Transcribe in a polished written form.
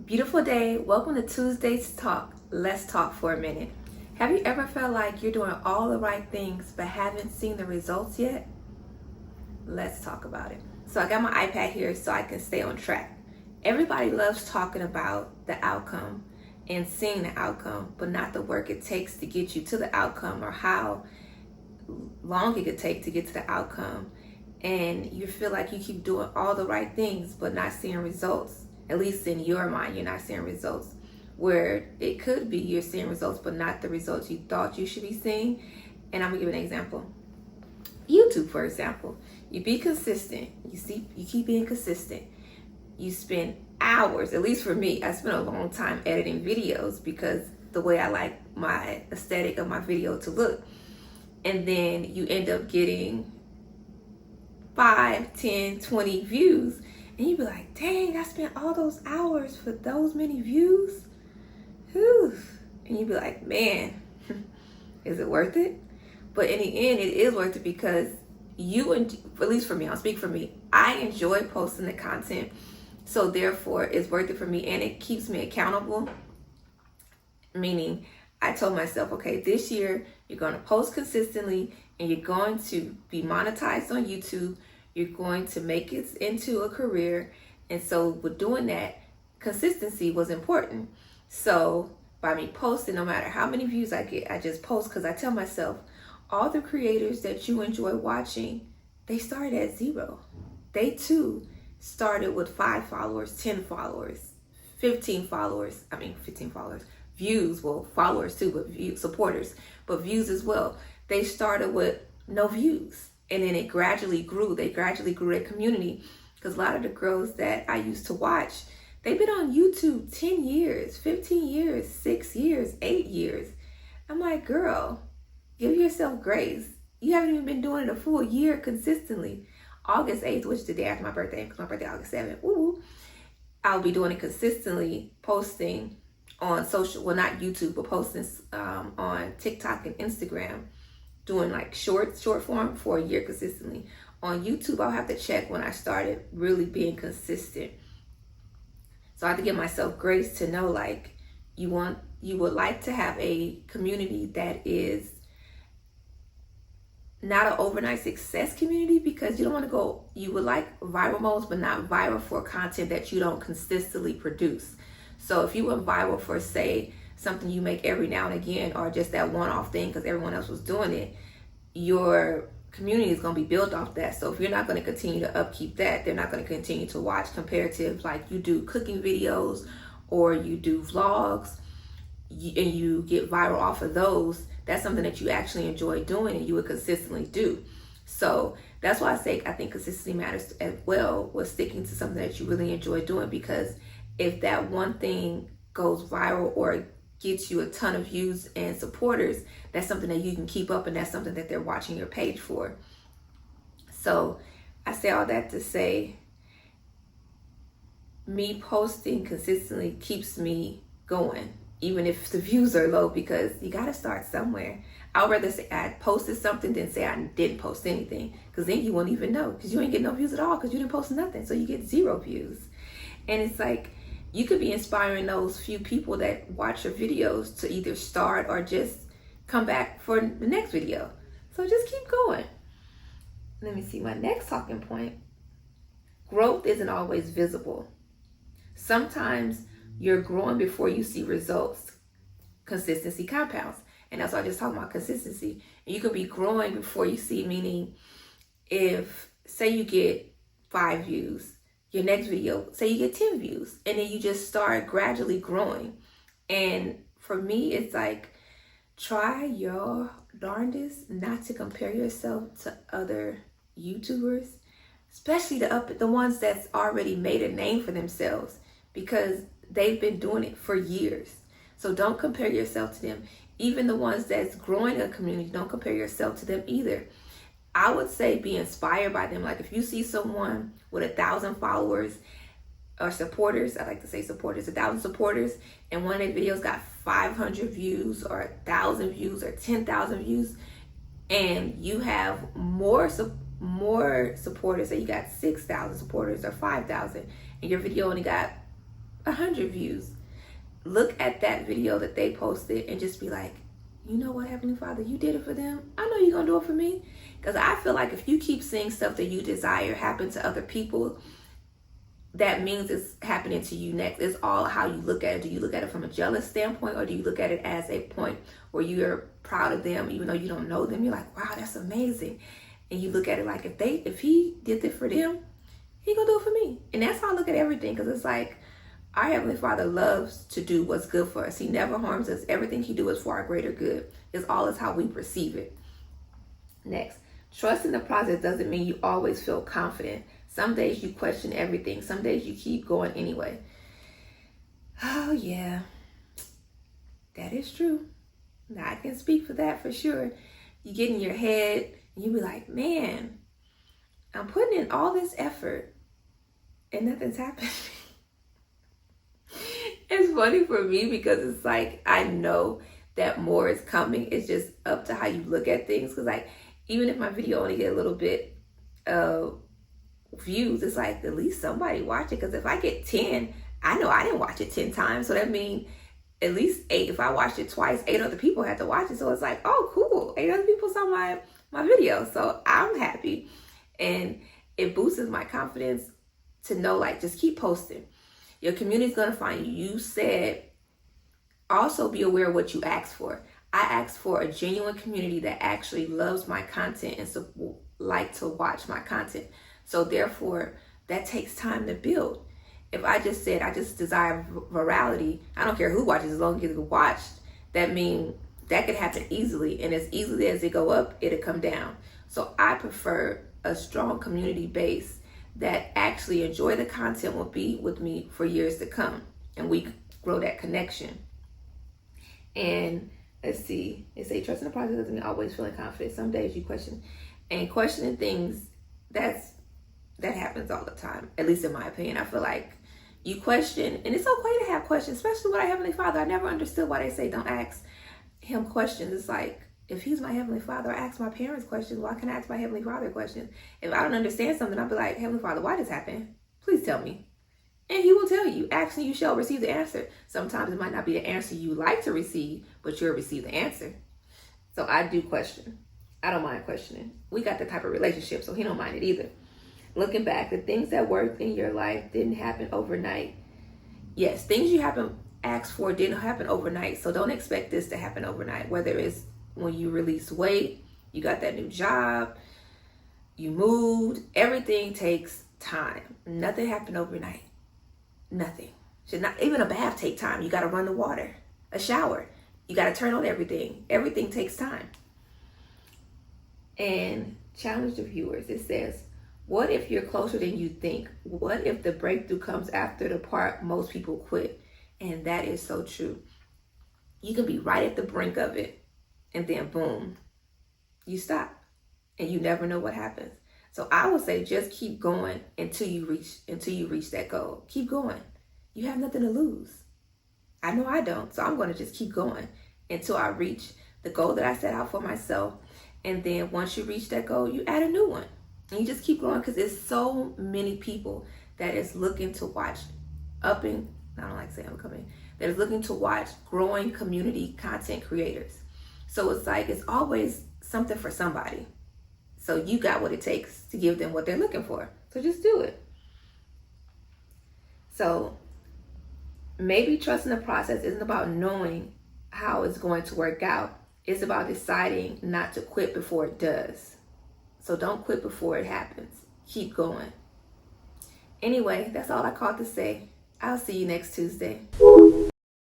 Beautiful day. Welcome to Tuesday's Talk. Let's talk for a minute. Have you ever felt like you're doing all the right things but haven't seen the results yet? Let's talk about it. So I got my iPad here so I can stay on track. Everybody loves talking about the outcome and seeing the outcome, but not the work it takes to get you to the outcome or how long it could take to get to the outcome. And you feel like you keep doing all the right things but not seeing results. At least in your mind, you're not seeing results. Where it could be you're seeing results but not the results you thought you should be seeing. And I'm gonna give an example. YouTube, for example. You be consistent. You keep being consistent. You spend hours, at least for me, I spend a long time editing videos because the way I like my aesthetic of my video to look. And then you end up getting 5, 10, 20 views. And you be like, dang, I spent all those hours for those many views. Whew. And you be like, man, is it worth it? But in the end, it is worth it because at least for me, I'll speak for me, I enjoy posting the content. So therefore, it's worth it for me and it keeps me accountable. Meaning, I told myself, okay, this year, you're going to post consistently and you're going to be monetized on YouTube. You're going to make it into a career. And so with doing that, consistency was important. So by me posting, no matter how many views I get, I just post because I tell myself, all the creators that you enjoy watching, they started at 0. They too started with 5 followers, 10 followers, 15 followers, views, well, followers too, but supporters, but views as well. They started with no views. And then it gradually grew. They gradually grew their community because a lot of the girls that I used to watch, they've been on YouTube 10 years, 15 years, 6 years, 8 years. I'm like, girl, give yourself grace. You haven't even been doing it a full year consistently. August 8th, which is the day after my birthday, because my birthday August 7th, I'll be doing it consistently, posting on social, well, not YouTube, but posting on TikTok and Instagram. Doing like short form for a year consistently. On YouTube, I'll have to check when I started really being consistent. So I have to give myself grace to know like you would like to have a community that is not an overnight success community because you don't want to go, you would like viral modes, but not viral for content that you don't consistently produce. So if you went viral for, say, something you make every now and again, or just that one-off thing because everyone else was doing it, your community is going to be built off that. So if you're not going to continue to upkeep that, they're not going to continue to watch comparative, like you do cooking videos or you do vlogs and you get viral off of those. That's something that you actually enjoy doing and you would consistently do. So that's why I say I think consistency matters as well, with sticking to something that you really enjoy doing, because if that one thing goes viral or gets you a ton of views and supporters, that's something that you can keep up and that's something that they're watching your page for. So I say all that to say, me posting consistently keeps me going, even if the views are low, because you got to start somewhere. I'd rather say I posted something than say I didn't post anything, because then you won't even know, because you ain't get no views at all because you didn't post nothing. So you get 0 views. And it's like, you could be inspiring those few people that watch your videos to either start or just come back for the next video. So just keep going. Let me see my next talking point. Growth isn't always visible. Sometimes you're growing before you see results. Consistency compounds. And that's why I just talked about consistency. And you could be growing before you see, meaning if, say you get 5 views, your next video, say you get 10 views, and then you just start gradually growing. And for me, it's like, try your darndest not to compare yourself to other YouTubers, especially the ones that's already made a name for themselves, because they've been doing it for years. So don't compare yourself to them. Even the ones that's growing a community, don't compare yourself to them either. I would say be inspired by them. Like if you see someone with 1,000 followers or supporters, I like to say supporters, 1,000 supporters, and one of their videos got 500 views or 1,000 views or 10,000 views, and you have more supporters, so you got 6,000 supporters or 5,000, and your video only got 100 views. Look at that video that they posted and just be like, you know what, Heavenly Father, you did it for them. I know you're going to do it for me. Because I feel like if you keep seeing stuff that you desire happen to other people, that means it's happening to you next. It's all how you look at it. Do you look at it from a jealous standpoint, or do you look at it as a point where you're proud of them, even though you don't know them? You're like, wow, that's amazing. And you look at it like, if he did it for them, he gonna do it for me. And that's how I look at everything, because it's like, our Heavenly Father loves to do what's good for us. He never harms us. Everything he do is for our greater good. It's all is how we perceive it. Next, trust in the process doesn't mean you always feel confident. Some days you question everything. Some days you keep going anyway. Oh yeah, that is true. Now I can speak for that for sure. You get in your head and you be like, man, I'm putting in all this effort and nothing's happening. It's funny for me because it's like, I know that more is coming. It's just up to how you look at things. Because like, even if my video only get a little bit of views, it's like, at least somebody watch it. Because if I get 10, I know I didn't watch it 10 times. So that means at least 8. If I watched it twice, 8 other people had to watch it. So it's like, oh, cool. 8 other people saw my video. So I'm happy. And it boosts my confidence to know, like, just keep posting. Your community's going to find you. You said, also be aware of what you asked for. I asked for a genuine community that actually loves my content and like to watch my content. So therefore, that takes time to build. If I just said, I just desire virality, I don't care who watches, as long as it's watched, that means that could happen easily. And as easily as it go up, it'll come down. So I prefer a strong community base that actually enjoy the content, will be with me for years to come, and we grow that connection. And let's see, they say trust in the process doesn't mean always feeling confident. Some days you question, and questioning things, that happens all the time, at least in my opinion. I feel like you question, and it's okay to have questions, especially with our Heavenly Father. I never understood why they say don't ask him questions. It's like, if he's my Heavenly Father, I ask my parents questions. Why can't I ask my Heavenly Father questions? If I don't understand something, I'll be like, Heavenly Father, why this happened? Please tell me. And he will tell you. Ask and you shall receive the answer. Sometimes it might not be the answer you like to receive, but you'll receive the answer. So I do question. I don't mind questioning. We got that type of relationship, so he don't mind it either. Looking back, the things that worked in your life didn't happen overnight. Yes, things you asked for didn't happen overnight, so don't expect this to happen overnight. Whether it's when you release weight, you got that new job, you moved, everything takes time. Nothing happened overnight. Nothing. Should not even a bath take time. You got to run the water. A shower, you got to turn on everything. Everything takes time. And challenge the viewers. It says, what if you're closer than you think? What if the breakthrough comes after the part most people quit? And that is so true. You can be right at the brink of it, and then boom, you stop, and you never know what happens. So I would say just keep going until you reach that goal. Keep going. You have nothing to lose. I know I don't, so I'm going to just keep going until I reach the goal that I set out for myself. And then once you reach that goal, you add a new one, and you just keep growing, because there's so many people that is looking to watch I don't like saying upcoming, that is looking to watch growing community content creators. So it's like, it's always something for somebody. So you got what it takes to give them what they're looking for. So just do it. So maybe trusting the process isn't about knowing how it's going to work out. It's about deciding not to quit before it does. So don't quit before it happens. Keep going. Anyway, that's all I called to say. I'll see you next Tuesday.